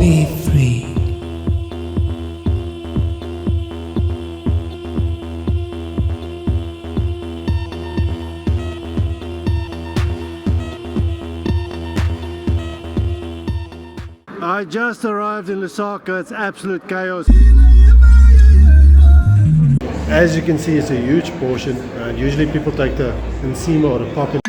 Be free. I just arrived in Lusaka. It's absolute chaos. As you can see, it's a huge portion, and usually people take the encima or the pocket.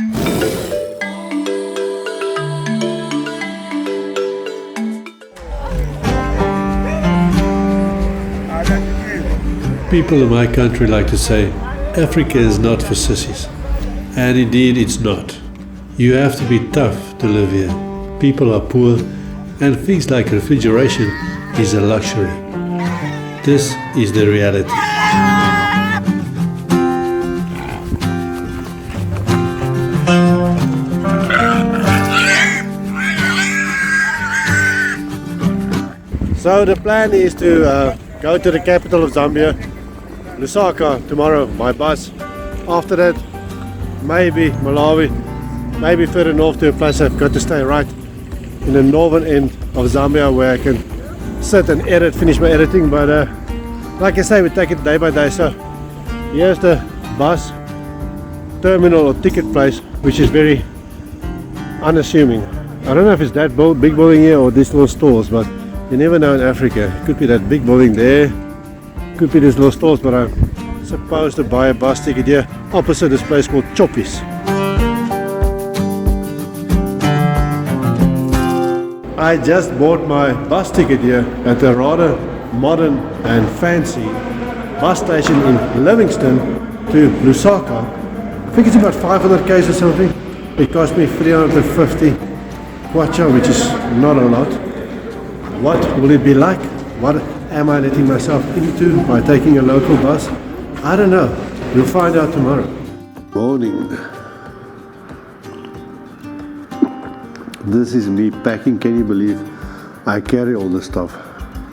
People in my country like to say, Africa is not for sissies. And indeed it's not. You have to be tough to live here. People are poor, and things like refrigeration is a luxury. This is the reality. So the plan is to go to the capital of Zambia, Lusaka, tomorrow by bus. After that, maybe Malawi, maybe further north to a place I've got to stay right in the northern end of Zambia where I can sit and edit, finish my editing. But like I say, we take it day by day. So here's the bus terminal or ticket place, which is very unassuming. I don't know if it's that big building here or these little stores, but you never know in Africa. It could be that big building there, could be these little stores, but I'm supposed to buy a bus ticket here opposite this place called Choppies. I just bought my bus ticket here at a rather modern and fancy bus station in Livingston to Lusaka. I think it's about 500 km or something. It cost me 350 kwacha, which is not a lot. What will it be like? What am I letting myself into by taking a local bus? I don't know. We'll find out tomorrow. Morning. This is me packing. Can you believe I carry all this stuff?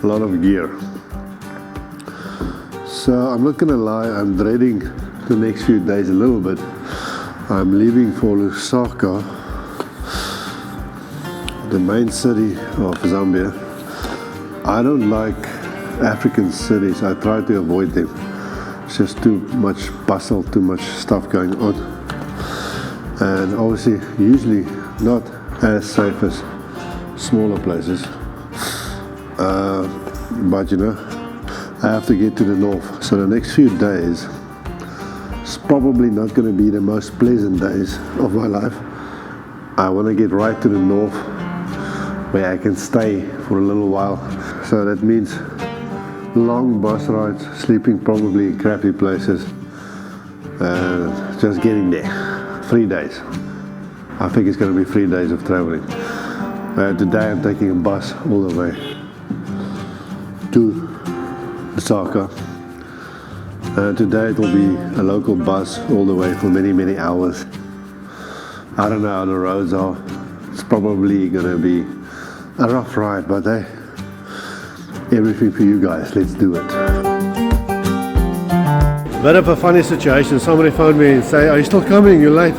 A lot of gear. So I'm not gonna lie, I'm dreading the next few days a little bit. I'm leaving for Lusaka, the main city of Zambia. I don't like African cities. I try to avoid them. It's just too much bustle, too much stuff going on. And obviously, usually not as safe as smaller places. But you know, I have to get to the north. So the next few days, it's probably not going to be the most pleasant days of my life. I want to get right to the north where I can stay for a little while. So that means long bus rides, sleeping probably in crappy places, just getting there. 3 days. I think it's going to be 3 days of traveling. Today I'm taking a bus all the way to Lusaka. Today it will be a local bus all the way for many hours. I don't know how the roads are. It's probably going to be a rough ride, but hey, everything for you guys. Let's do it. Bit of a funny situation. Somebody phoned me and say, "Are you still coming? You're late."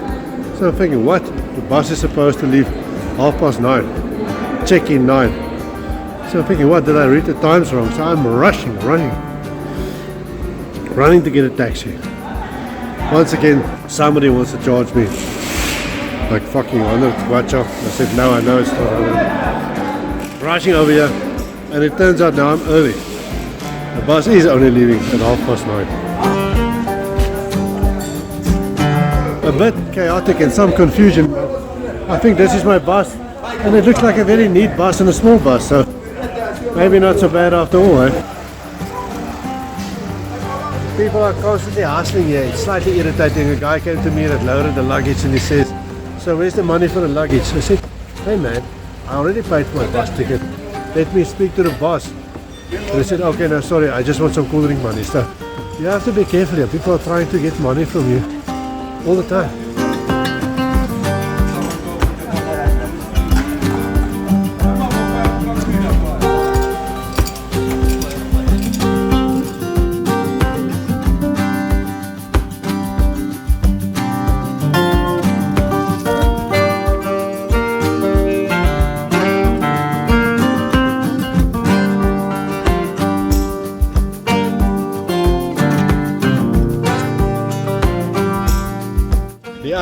So I'm thinking, what? The bus is supposed to leave 9:30. Check-in 9. So I'm thinking, what? Did I read the times wrong? So I'm running to get a taxi. Once again, somebody wants to charge me like fucking 100 kwacha. I said, no, I know it's not 100. Rushing over here, and it turns out now I'm early. The bus is only leaving at 9:30. A bit chaotic and some confusion. I think this is my bus, and it looks like a very neat bus and a small bus, so maybe not so bad after all, eh? People are constantly hustling here. It's slightly irritating. A guy came to me that loaded the luggage and he says, "So where's the money for the luggage?" I said, "Hey man, I already paid for my bus ticket. Let me speak to the boss." And he said, "Okay, no, sorry, I just want some cool drink money." So you have to be careful here. People are trying to get money from you all the time.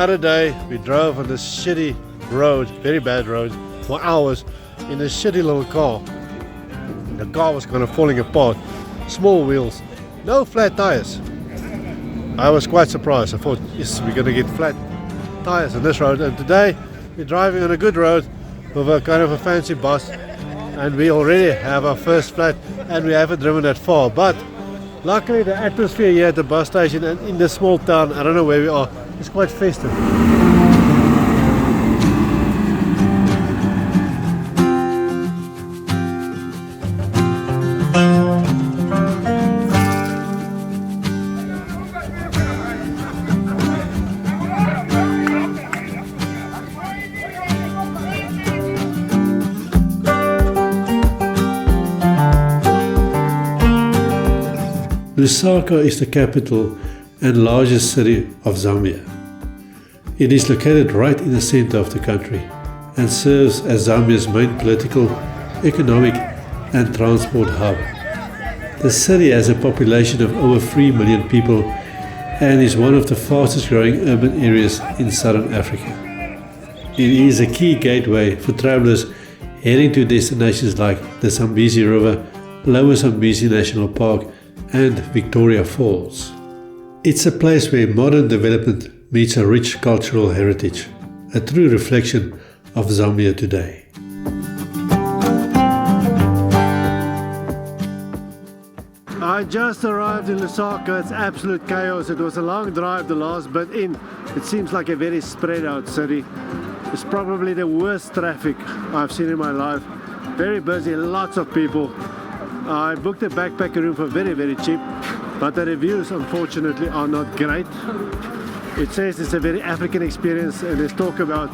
other day we drove on this shitty road, very bad road, for hours in a shitty little car. The car was kind of falling apart. Small wheels, no flat tires. I was quite surprised. I thought, yes, we're going to get flat tires on this road. And today we're driving on a good road with a kind of a fancy bus. And we already have our first flat and we haven't driven that far. But luckily the atmosphere here at the bus station and in the small town, I don't know where we are, is quite festive. Lusaka is the capital and largest city of Zambia. It is located right in the center of the country and serves as Zambia's main political, economic and transport hub. The city has a population of over 3 million people and is one of the fastest growing urban areas in southern Africa. It is a key gateway for travelers heading to destinations like the Zambezi River, Lower Zambezi National Park and Victoria Falls. It's a place where modern development meets a rich cultural heritage, a true reflection of Zambia today. I just arrived in Lusaka. It's absolute chaos. It was a long drive, the last bit in. It seems like a very spread out city. It's probably the worst traffic I've seen in my life. Very busy, lots of people. I booked a backpacker room for very, very cheap, but the reviews unfortunately are not great. It says it's a very African experience and there's talk about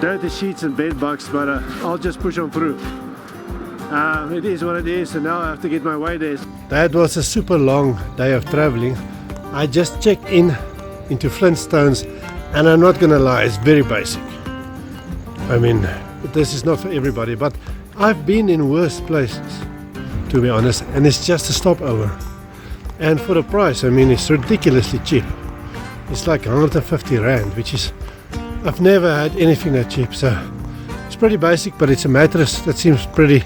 dirty sheets and bed bugs, but I'll just push on through. It is what it is, and now I have to get my way there. That was a super long day of traveling. I just checked into Flintstones, and I'm not gonna lie, it's very basic. I mean, this is not for everybody, but I've been in worse places, to be honest, and it's just a stopover. And for the price, I mean, it's ridiculously cheap. It's like 150 Rand, which is, I've never had anything that cheap. So it's pretty basic, but it's a mattress that seems pretty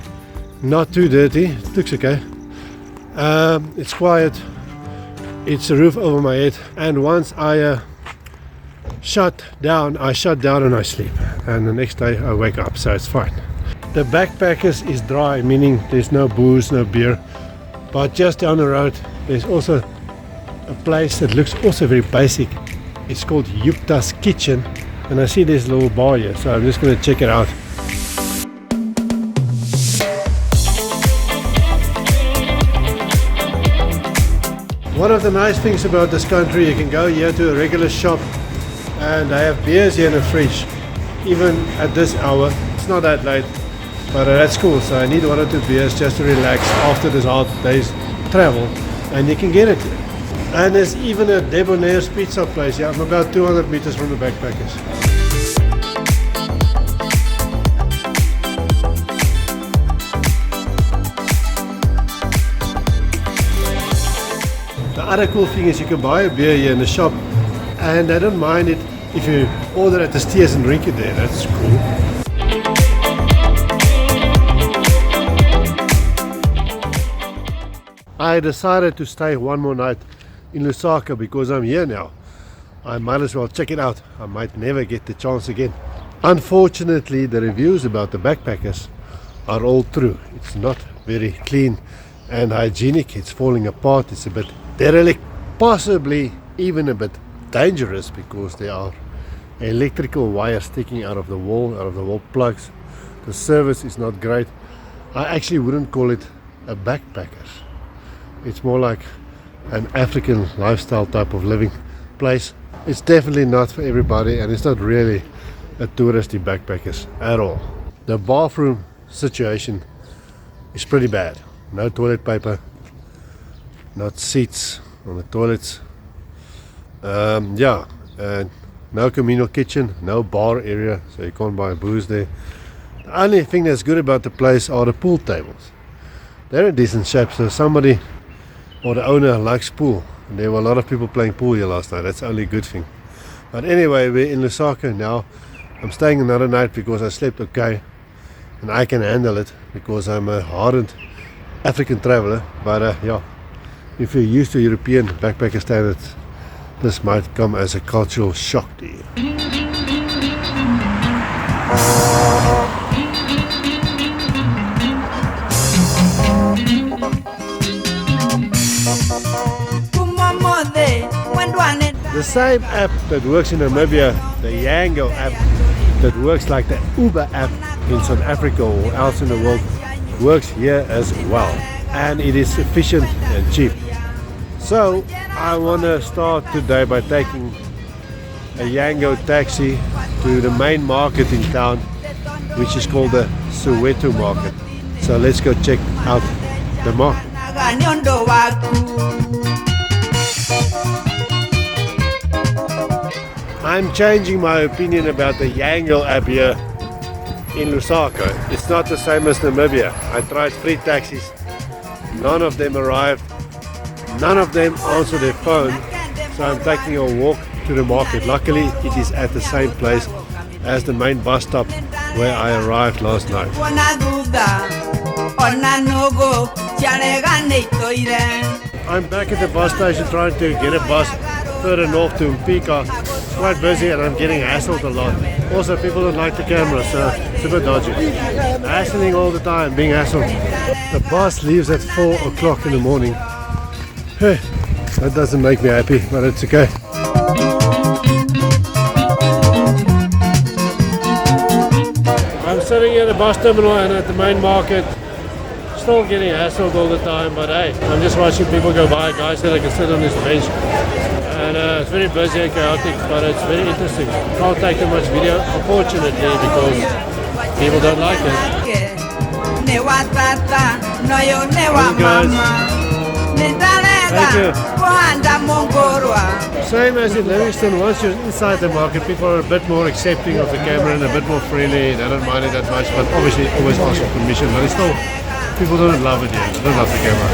not too dirty. It looks okay. It's quiet. It's a roof over my head. And once I shut down and I sleep. And the next day I wake up, so it's fine. The Backpackers is dry, meaning there's no booze, no beer. But just down the road, there's also a place that looks also very basic. It's called Yupta's Kitchen. And I see this little bar here, so I'm just going to check it out. One of the nice things about this country, you can go here to a regular shop and they have beers here in the fridge. Even at this hour, it's not that late. But that's cool, so I need 1 or 2 beers just to relax after this hard day's travel, and you can get it here. And there's even a Debonaire's pizza place here. I'm about 200 meters from the Backpackers. The other cool thing is you can buy a beer here in the shop, and I don't mind it if you order at the stairs and drink it there. That's cool. I decided to stay one more night in Lusaka because I'm here now. I might as well check it out. I might never get the chance again. Unfortunately, the reviews about the Backpackers are all true. It's not very clean and hygienic. It's falling apart. It's a bit derelict, possibly even a bit dangerous because there are electrical wires sticking out of the wall plugs. The service is not great. I actually wouldn't call it a backpacker. It's more like an African lifestyle type of living place. It's definitely not for everybody, and it's not really a touristy backpackers at all. The bathroom situation is pretty bad. No toilet paper, not seats on the toilets. And no communal kitchen, no bar area, so you can't buy booze there. The only thing that's good about the place are the pool tables. They're in decent shape, so somebody or the owner likes pool. And there were a lot of people playing pool here last night. That's the only good thing. But anyway, we're in Lusaka now. I'm staying another night because I slept okay and I can handle it because I'm a hardened African traveler. But yeah, if you're used to European backpacker standards, this might come as a cultural shock to you. The same app that works in Namibia, the Yango app, that works like the Uber app in South Africa or else in the world, works here as well. And it is efficient and cheap. So I want to start today by taking a Yango taxi to the main market in town, which is called the Soweto market. So let's go check out the market. I'm changing my opinion about the Yango app here in Lusaka. It's not the same as Namibia. I tried 3 taxis. None of them arrived. None of them answered their phone. So I'm taking a walk to the market. Luckily, it is at the same place as the main bus stop where I arrived last night. I'm back at the bus station trying to get a bus further north to Pika. It's quite busy and I'm getting hassled a lot. Also, people don't like the camera, so it's a bit dodgy. Hassling all the time, being hassled. The bus leaves at 4 o'clock in the morning. Hey, that doesn't make me happy, but it's okay. I'm sitting at the bus terminal and at the main market. Still getting hassled all the time, but hey, I'm just watching people go by. Guys that I can sit on this bench. And it's very busy and chaotic, but it's very interesting. Can't take too much video, unfortunately, because people don't like it. Hey guys. Thank you. Same as in Livingston, once you're inside the market, people are a bit more accepting of the camera and a bit more friendly. They don't mind it that much, but obviously always ask for permission. But it's still, people don't love it yet. They don't love the camera.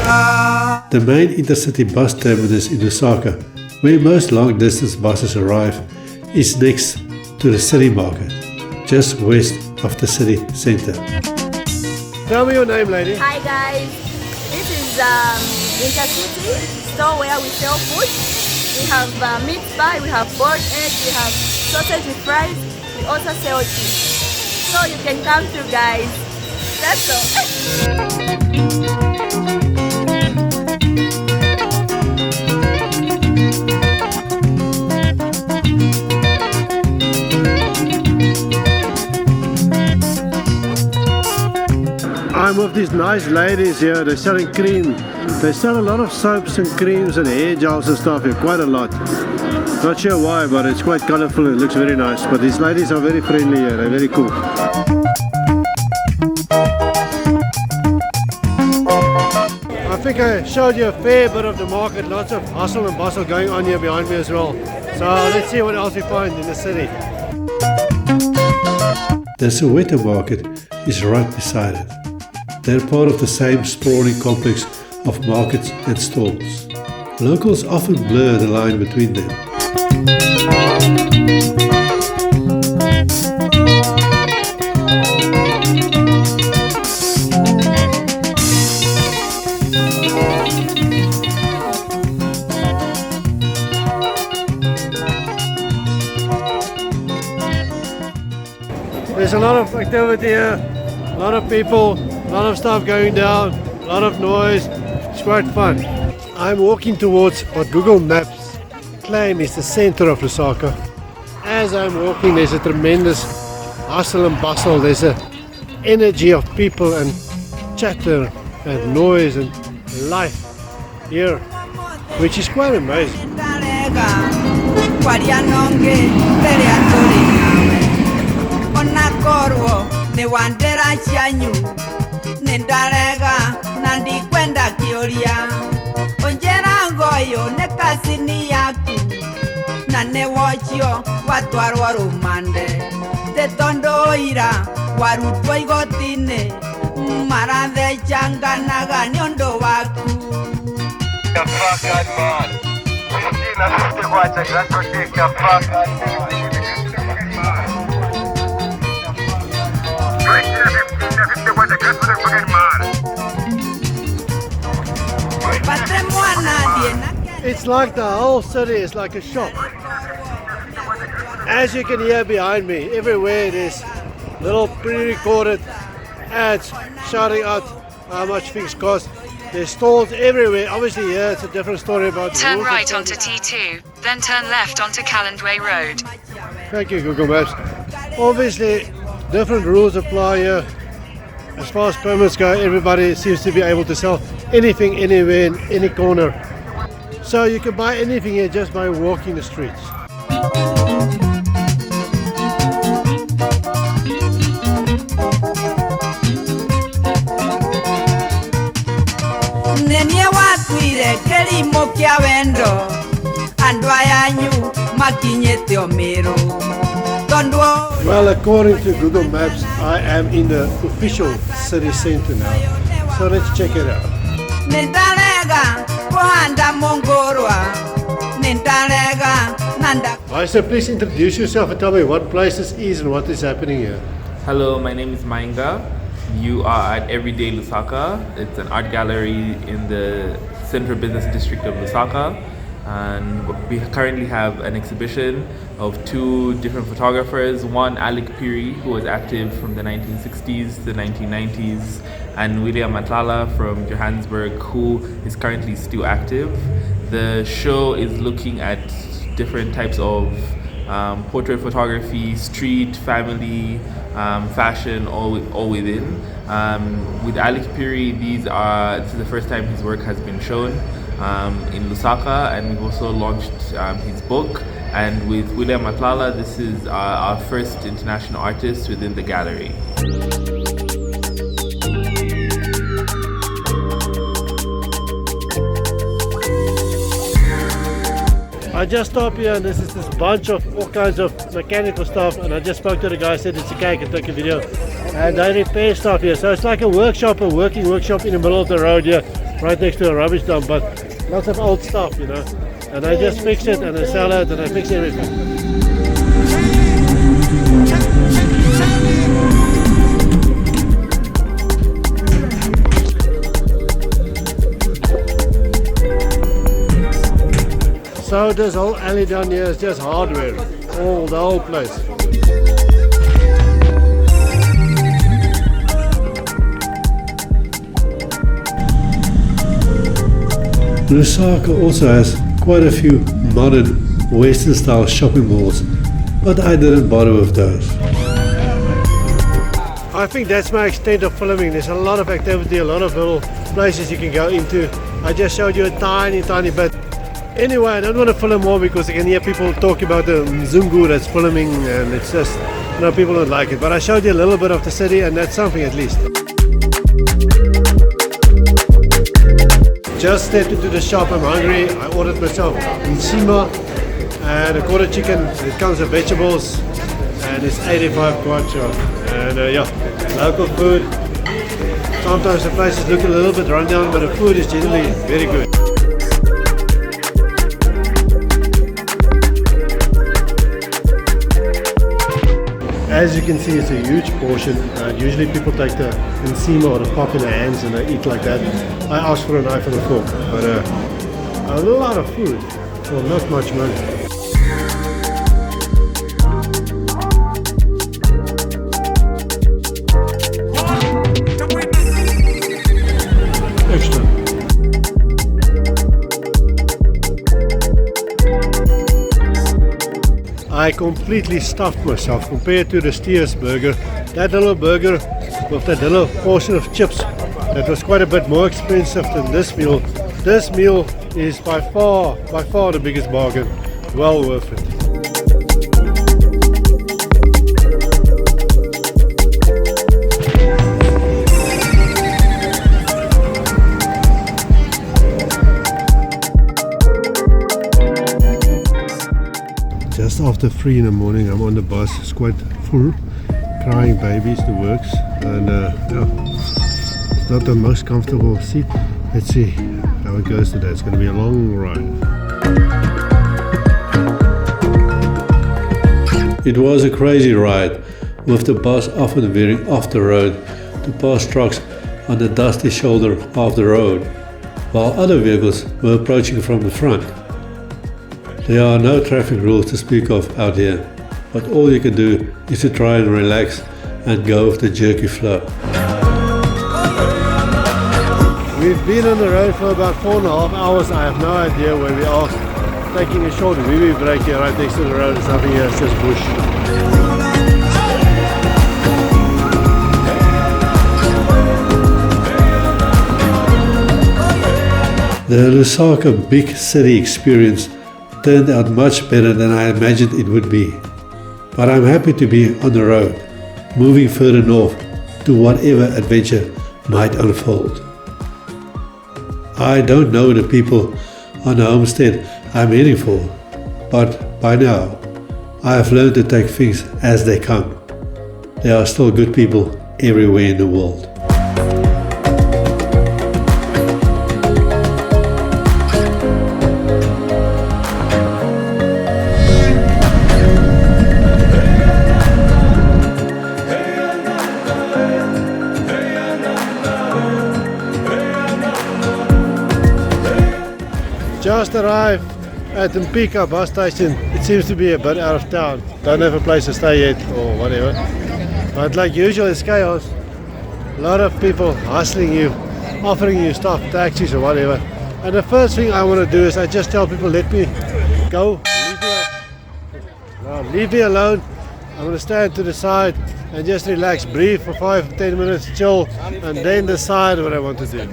The main intercity bus terminus in Lusaka, where most long-distance buses arrive, is next to the city market, just west of the city centre. Tell me your name, lady. Hi guys, this is intercity store where we sell food. We have meat pie, we have boiled egg, we have sausage with fries. We also sell tea. So you can come through, guys. That's all. I'm with these nice ladies here. They're selling cream. They sell a lot of soaps and creams and hair gels and stuff here, quite a lot. Not sure why, but it's quite colorful and it looks very nice. But these ladies are very friendly here. They're very cool. I think I showed you a fair bit of the market. Lots of hustle and bustle going on here behind me as well. So let's see what else we find in the city. The Soweto market is right beside it. They're part of the same sprawling complex of markets and stalls. Locals often blur the line between them. There's a lot of activity here, a lot of people, a lot of stuff going down, a lot of noise. It's quite fun. I'm walking towards what Google Maps claim is the center of Lusaka. As I'm walking, there's a tremendous hustle and bustle. There's an energy of people and chatter and noise and life here, which is quite amazing. It's like the whole city is like a shop. As you can hear behind me, everywhere there's little pre-recorded ads shouting out how much things cost. There's stalls everywhere. Obviously here it's a different story about the Turn rules right of onto T2, then turn left onto Callandway Road. Thank you, Google Maps. Obviously different rules apply here. As far as permits go, everybody seems to be able to sell anything, anywhere, in any corner. So you can buy anything here just by walking the streets. Well, according to Google Maps, I am in the official city center now. So let's check it out. So please introduce yourself and tell me what place this is and what is happening here. Hello, my name is Mainga. You are at Everyday Lusaka. It's an art gallery in the central business district of Lusaka. And we currently have an exhibition of two different photographers. One, Alec Piri, who was active from the 1960s to the 1990s, and William Matlala from Johannesburg, who is currently still active. The show is looking at different types of portrait photography, street, family, fashion, all within. With Alec Piri, this is the first time his work has been shown in Lusaka, and we've also launched his book. And with William Matlala, this is our first international artist within the gallery. I just stopped here and this is this bunch of all kinds of mechanical stuff, and I just spoke to the guy, said it's okay, I can take a video. And they repair stuff here, so it's like a workshop, a working workshop in the middle of the road here, right next to a rubbish dump, but lots of old stuff, you know. And I just fix it and I sell it and I fix everything. So this whole alley down here is just hardware, the whole place. Lusaka also has quite a few modern Western style shopping malls, but I didn't bother with those. I think that's my extent of filming. There's a lot of activity, a lot of little places you can go into. I just showed you a tiny bit. Anyway, I don't want to film more because I can hear people talk about the Mzungu that's filming, and it's just, you know, people don't like it. But I showed you a little bit of the city, and that's something at least. Just stepped into the shop, I'm hungry. I ordered myself nsima and a quarter chicken. It comes with vegetables and it's 85 kwacha. And yeah, local food. Sometimes the places look a little bit run down, but the food is generally very good. As you can see, it's a huge portion. Usually people take the nsima or the pop in their hands and they eat like that. I asked for a knife and a fork, but a lot of food for not much money. Extra. I completely stuffed myself compared to the Steers burger. That little burger with that little portion of chips, that was quite a bit more expensive than this meal. This meal is by far the biggest bargain. Well worth it. Just after 3 in the morning, I'm on the bus. It's quite full, crying babies, the works, and yeah, it's not the most comfortable seat. Let's see how it goes today. It's going to be a long ride. It was a crazy ride, with the bus often veering off the road to pass trucks on the dusty shoulder of the road, while other vehicles were approaching from the front. There are no traffic rules to speak of out here, but all you can do is to try and relax and go with the jerky flow. We've been on the road for about 4.5 hours. I have no idea where we are. Taking a short wee break here right next to the road. There's nothing here, it's just bush. The Lusaka big city experience turned out much better than I imagined it would be. But I'm happy to be on the road, moving further north to whatever adventure might unfold. I don't know the people on the homestead I'm heading for, but by now I have learned to take things as they come. There are still good people everywhere in the world. Just arrived at the Pika bus station. It seems to be a bit out of town. Don't have a place to stay yet or whatever. But like usual, it's chaos. A lot of people hustling you, offering you stuff, taxis or whatever. And the first thing I want to do is I just tell people, let me go. Leave me alone. I'm going to stand to the side and just relax, breathe for 5-10 minutes, chill, and then decide what I want to do.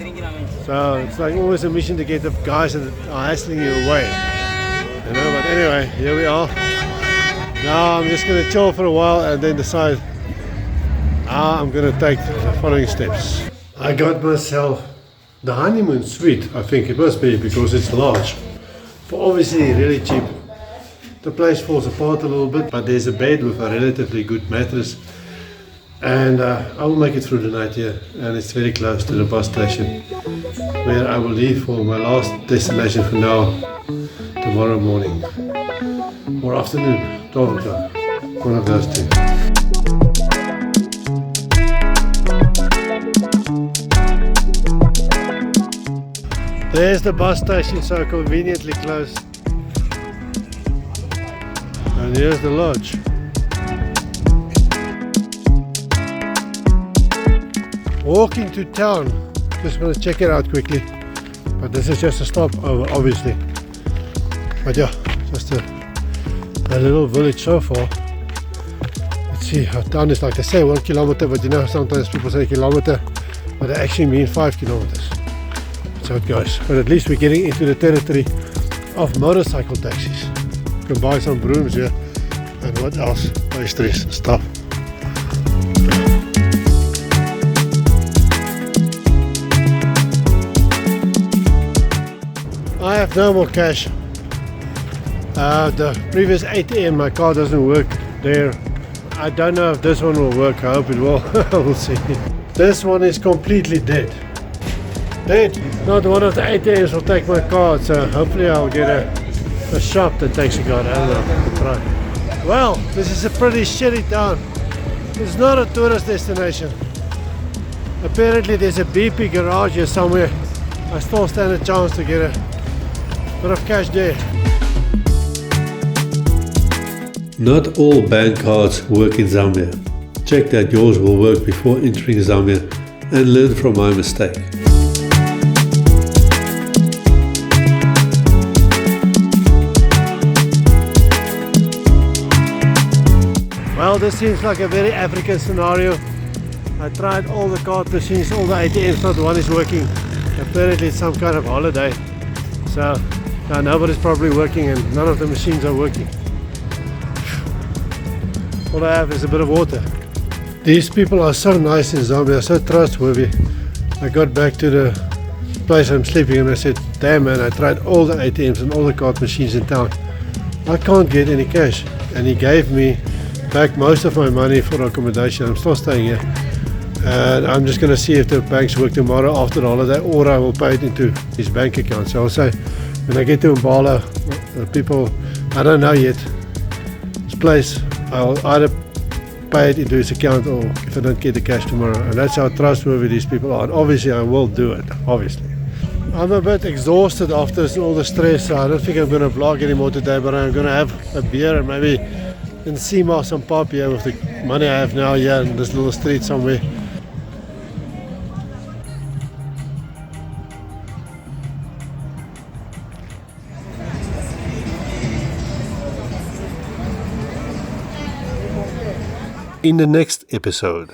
So it's like always a mission to get the guys that are hassling you away. You know, but anyway, here we are. Now I'm just going to chill for a while and then decide how I'm going to take the following steps. I got myself the honeymoon suite, I think it must be because it's large, for obviously really cheap. The place falls apart a little bit, but there's a bed with a relatively good mattress. And I will make it through the night here, and it's very close to the bus station where I will leave for my last destination for now, tomorrow morning or afternoon, 12 o'clock, one of those two. There's the bus station, so conveniently close, and here's the lodge. Walking to town, just going to check it out quickly, but this is just a stopover obviously, but yeah, just a little village so far. Let's see, how town is like, they say 1 kilometer, but you know sometimes people say kilometer, but they actually mean 5 kilometers. That's how it goes, but at least we're getting into the territory of motorcycle taxis. You can buy some brooms here, and what else, pastries, stuff. I have no more cash. The previous ATM, my card doesn't work there. I don't know if this one will work. I hope it will. We'll see. This one is completely dead. Dead. Not one of the ATMs will take my card, so hopefully I'll get a shop that takes a card. I don't know. We'll try. Well, this is a pretty shitty town. It's not a tourist destination. Apparently there's a BP garage here somewhere. I still stand a chance to get a bit of cash there. Not all bank cards work in Zambia. Check that yours will work before entering Zambia and learn from my mistake. Well, this seems like a very African scenario. I tried all the card machines, all the ATMs, not one is working. Apparently it's some kind of holiday. So nobody's probably working and none of the machines are working. All I have is a bit of water. These people are so nice in Zambia, so trustworthy. I got back to the place I'm sleeping and I said, damn man, I tried all the ATMs and all the card machines in town. I can't get any cash. And he gave me back most of my money for accommodation. I'm still staying here. And I'm just going to see if the banks work tomorrow after the holiday, or I will pay it into his bank account. So I'll say, when I get to Mbala, the people, I don't know yet, this place, I'll either pay it into his account, or if I don't get the cash tomorrow. And that's how trustworthy these people are. And obviously I will do it, obviously. I'm a bit exhausted after all the stress, so I don't think I'm going to vlog anymore today, but I'm going to have a beer and maybe in Sima some pop here with the money I have now here in this little street somewhere. In the next episode,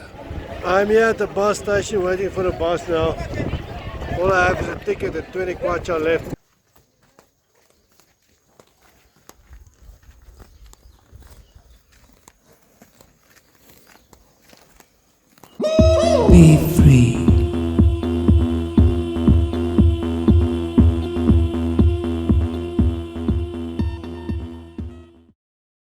I'm here at the bus station waiting for the bus now. All I have is a ticket and 20 kwacha left.